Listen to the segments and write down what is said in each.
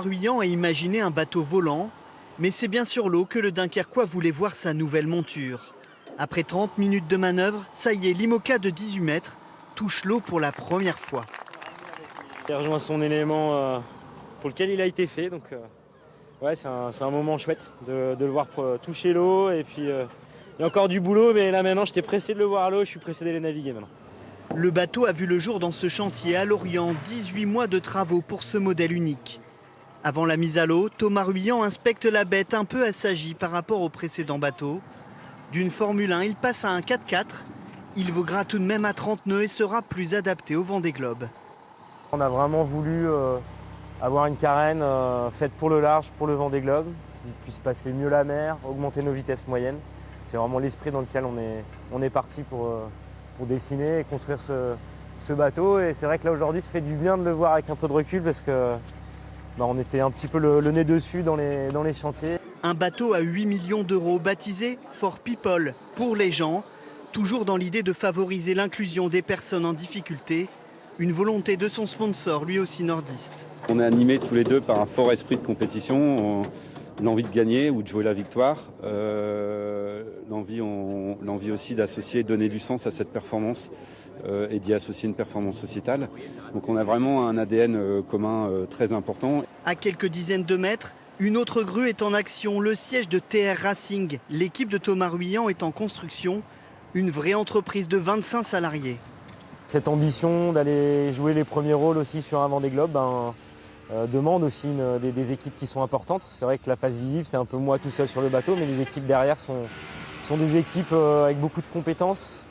Ruyant a imaginé un bateau volant, mais c'est bien sur l'eau que le Dunkerquois voulait voir sa nouvelle monture. Après 30 minutes de manœuvre, ça y est, l'IMOCA de 18 mètres touche l'eau pour la première fois. Il rejoint son élément pour lequel il a été fait, donc ouais, c'est un moment chouette de le voir toucher l'eau. Et puis il y a encore du boulot, mais là maintenant j'étais pressé de le voir à l'eau, je suis pressé d'aller naviguer maintenant. Le bateau a vu le jour dans ce chantier à Lorient, 18 mois de travaux pour ce modèle unique. Avant la mise à l'eau, Thomas Ruyant inspecte la bête un peu assagie par rapport au précédent bateau. D'une Formule 1, il passe à un 4x4. Il voguera tout de même à 30 nœuds et sera plus adapté au Vendée Globe. On a vraiment voulu avoir une carène faite pour le large, pour le Vendée Globe, qui puisse passer mieux la mer, augmenter nos vitesses moyennes. C'est vraiment l'esprit dans lequel on est parti pour dessiner et construire ce bateau. Et c'est vrai que là aujourd'hui, ça fait du bien de le voir avec un peu de recul parce que on était un petit peu le nez dessus dans les chantiers. Un bateau à 8 millions d'euros baptisé For People, pour les gens, toujours dans l'idée de favoriser l'inclusion des personnes en difficulté. Une volonté de son sponsor, lui aussi nordiste. On est animés tous les deux par un fort esprit de compétition, l'envie de gagner ou de jouer la victoire, l'envie aussi d'associer, donner du sens à cette performance et d'y associer une performance sociétale. Donc on a vraiment un ADN commun très important. À quelques dizaines de mètres, une autre grue est en action, le siège de TR Racing. L'équipe de Thomas Ruyant est en construction, une vraie entreprise de 25 salariés. Cette ambition d'aller jouer les premiers rôles aussi sur un Vendée Globe demande aussi des équipes qui sont importantes. C'est vrai que la face visible, c'est un peu moi tout seul sur le bateau, mais les équipes derrière sont des équipes avec beaucoup de compétences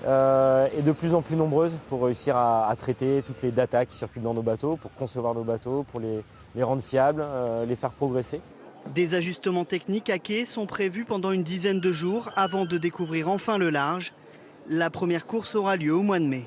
et de plus en plus nombreuses pour réussir à traiter toutes les datas qui circulent dans nos bateaux, pour concevoir nos bateaux, pour les rendre fiables, les faire progresser. Des ajustements techniques à quai sont prévus pendant une dizaine de jours avant de découvrir enfin le large. La première course aura lieu au mois de mai.